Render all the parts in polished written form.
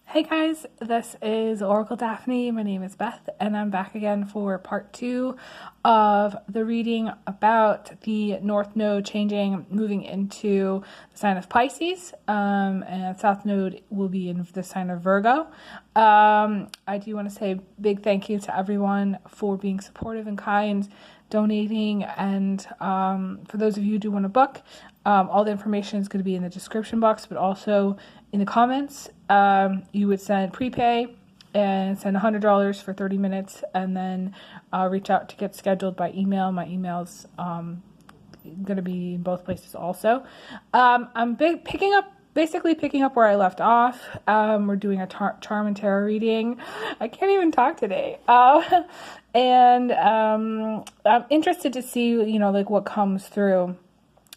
Hey guys, this is Oracle Daphne. My name is Beth, and I'm back again for part 2 of the reading about the North Node changing, moving into the sign of Pisces, and South Node will be in the sign of Virgo. I do want to say a big thank you to everyone for being supportive and kind, donating, and for those of you who do want to book, all the information is going to be in the description box, but also in the comments. You would send prepay and send $100 for 30 minutes, and then reach out to get scheduled by email. My email's going to be in both places also. I'm picking up where I left off. We're doing a charm and tarot reading. I can't even talk today. And I'm interested to see, like what comes through.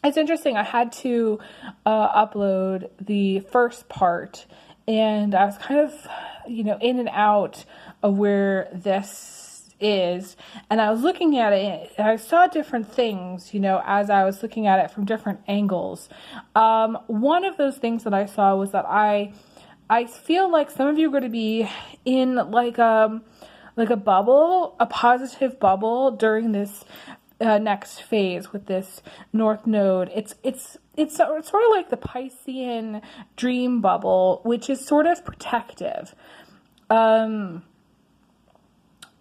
It's interesting. I had to upload the first part, and I was kind of, in and out of where this is. And I was looking at it, and I saw different things, as I was looking at it from different angles. One of those things that I saw was that I feel like some of you are going to be in like a bubble, a positive bubble during this next phase with this North Node. It's sort of like the Piscean dream bubble, which is sort of protective. To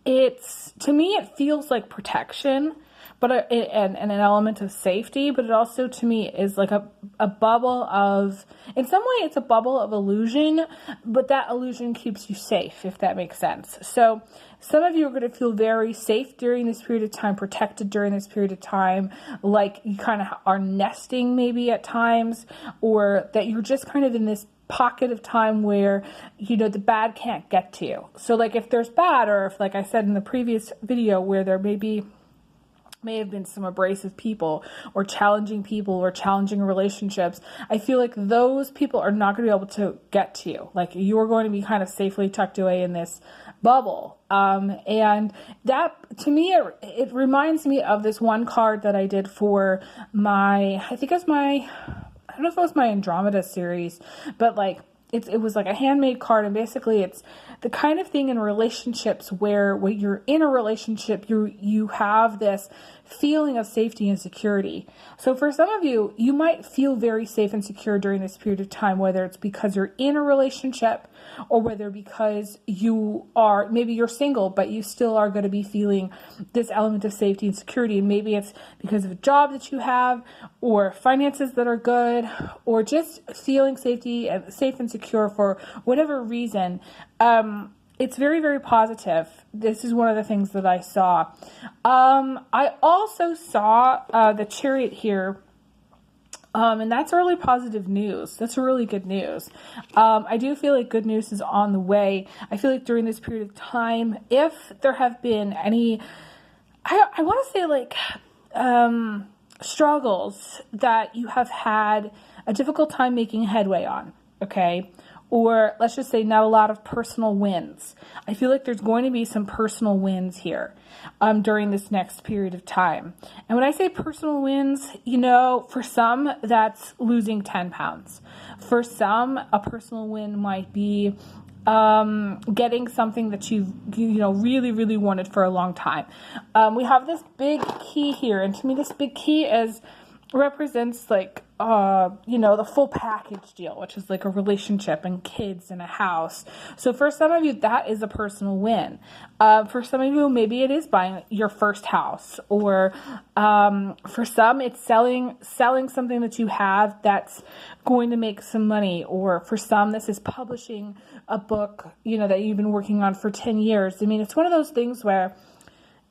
me, it feels like protection, but and an element of safety, but it also to me is like a bubble of, in some way it's a bubble of illusion, but that illusion keeps you safe, if that makes sense. So some of you are going to feel very safe during this period of time, protected during this period of time, like you kind of are nesting maybe at times, or that you're just kind of in this pocket of time where, the bad can't get to you. So like if there's bad, or if, like I said in the previous video, where there may have been some abrasive people or challenging relationships, I feel like those people are not going to be able to get to you. Like you're going to be kind of safely tucked away in this bubble. And that, to me, it reminds me of this one card that I did for I don't know if it was my Andromeda series, but like, it was like a handmade card, and basically it's the kind of thing in relationships where when you're in a relationship, you have this feeling of safety and security. So for some of you, you might feel very safe and secure during this period of time, whether it's because you're in a relationship, or whether because maybe you're single, but you still are going to be feeling this element of safety and security. And maybe it's because of a job that you have, or finances that are good, or just feeling safe and secure for whatever reason. It's very, very positive. This is one of the things that I saw. I also saw the Chariot here. And that's really positive news. That's really good news. I do feel like good news is on the way. I feel like during this period of time, if there have been any, I want to say like, struggles that you have had a difficult time making headway on, okay? Or let's just say not a lot of personal wins. I feel like there's going to be some personal wins here during this next period of time. And when I say personal wins, for some, that's losing 10 pounds. For some, a personal win might be getting something that you've really, really wanted for a long time. We have this big key here, and to me this big key represents like the full package deal, which is like a relationship and kids and a house. So for some of you, that is a personal win. For some of you, maybe it is buying your first house, or for some, it's selling something that you have that's going to make some money, or for some, this is publishing a book, that you've been working on for 10 years. I mean, it's one of those things where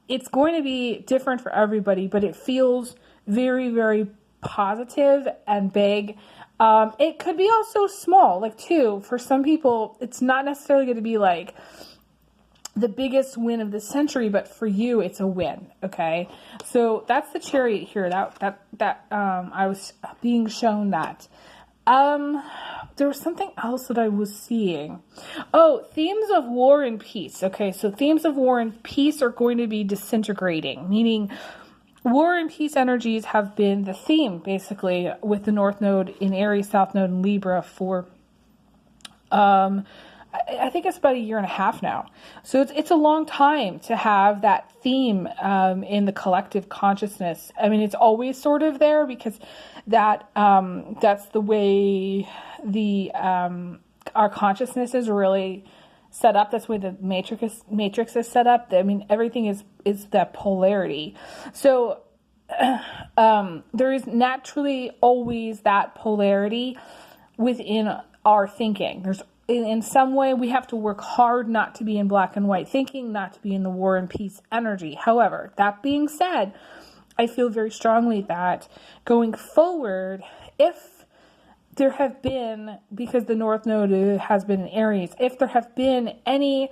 it's going to be different for everybody, but it feels very, very positive and big. It could be also small, like too. For some people, it's not necessarily going to be like the biggest win of the century, but for you, it's a win. Okay, so that's the Chariot here. That I was being shown that. There was something else that I was seeing. Oh, themes of war and peace. Okay, so themes of war and peace are going to be disintegrating, meaning war and peace energies have been the theme, basically, with the North Node in Aries, South Node in Libra for I think it's about a year and a half now. So it's a long time to have that theme in the collective consciousness. I mean, it's always sort of there because that's the way our consciousness is really set up. That's the way the matrix is set up. I mean, everything is that polarity. So there is naturally always that polarity within our thinking. There's in some way we have to work hard not to be in black and white thinking, not to be in the war and peace energy. However, that being said, I feel very strongly that going forward, if there have been, because the North Node has been in Aries, if there have been any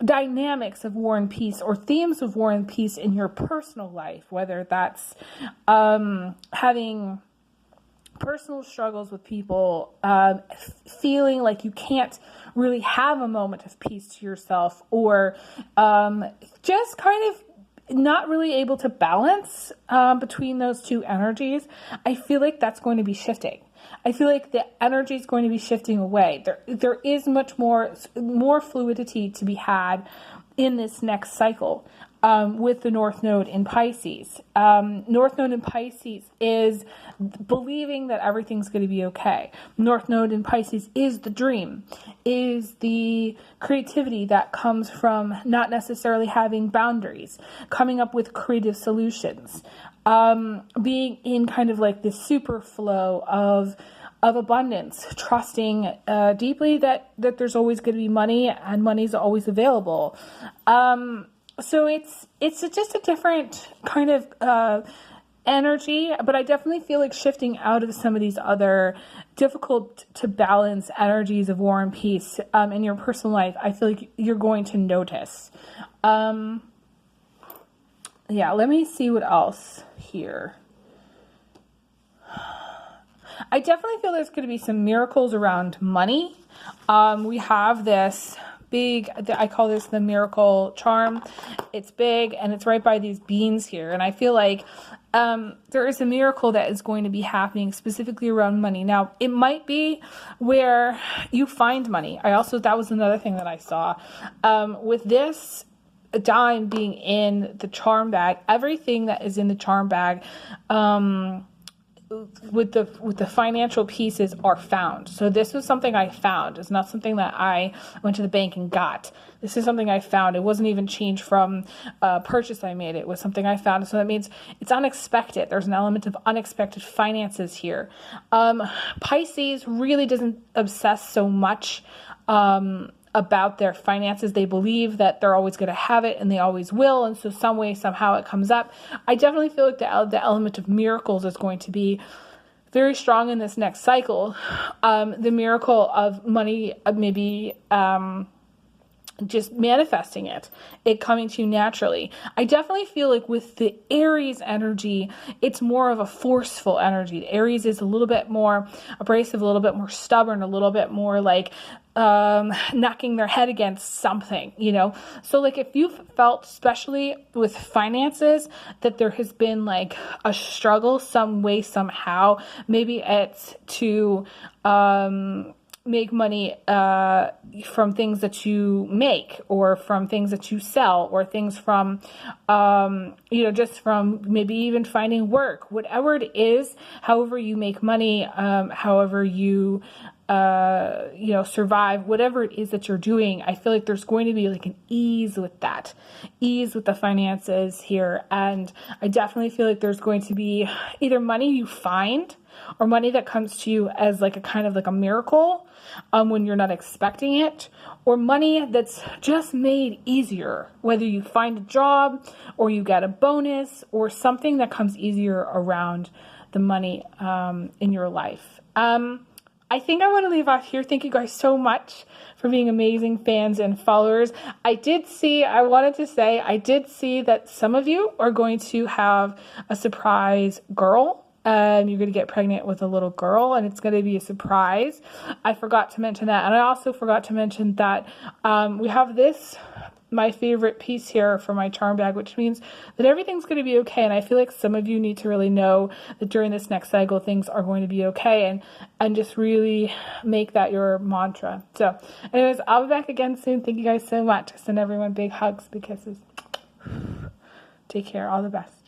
dynamics of war and peace or themes of war and peace in your personal life, whether that's having personal struggles with people, feeling like you can't really have a moment of peace to yourself, or just kind of not really able to balance between those two energies, I feel like that's going to be shifting. I feel like the energy is going to be shifting away. There is much more fluidity to be had in this next cycle with the North Node in Pisces. North Node in Pisces is believing that everything's going to be okay. North Node in Pisces is the dream, is the creativity that comes from not necessarily having boundaries, coming up with creative solutions, being in kind of like this super flow of abundance, trusting deeply that there's always going to be money and money's always available. So it's just a different kind of energy, but I definitely feel like shifting out of some of these other difficult to balance energies of war and peace in your personal life. I feel like you're going to notice. Yeah, let me see what else here. I definitely feel there's going to be some miracles around money. We have this big, I call this the miracle charm. It's big and it's right by these beans here. And I feel like there is a miracle that is going to be happening specifically around money. Now, it might be where you find money. That was another thing that I saw. With this dime being in the charm bag, everything that is in the charm bag, with the financial pieces are found. So this was something I found. It's not something that I went to the bank and got. This is something I found. It wasn't even changed from a purchase I made. It was something I found. So that means it's unexpected. There's an element of unexpected finances here. Pisces really doesn't obsess so much about their finances. They believe that they're always going to have it and they always will. And so some way, somehow it comes up. I definitely feel like the element of miracles is going to be very strong in this next cycle. The miracle of money, maybe just manifesting it coming to you naturally. I definitely feel like with the Aries energy, it's more of a forceful energy. Aries is a little bit more abrasive, a little bit more stubborn, a little bit more like knocking their head against something, So like if you've felt, especially with finances, that there has been like a struggle some way, somehow, maybe it's to make money from things that you make, or from things that you sell, or things from, just from maybe even finding work, whatever it is, however you make money, however you, survive, whatever it is that you're doing. I feel like there's going to be like an ease with the finances here. And I definitely feel like there's going to be either money you find or money that comes to you as like a kind of like a miracle when you're not expecting it, or money that's just made easier, whether you find a job or you get a bonus or something that comes easier around the money in your life. I think I want to leave off here. Thank you guys so much for being amazing fans and followers. I did see that some of you are going to have a surprise girl. You're going to get pregnant with a little girl, and it's going to be a surprise. I forgot to mention that. And I also forgot to mention that we have this my favorite piece here for my charm bag, which means that everything's going to be okay. And I feel like some of you need to really know that during this next cycle, things are going to be okay, and just really make that your mantra. So anyways, I'll be back again soon. Thank you guys so much. I send everyone big hugs, big kisses. Take care. All the best.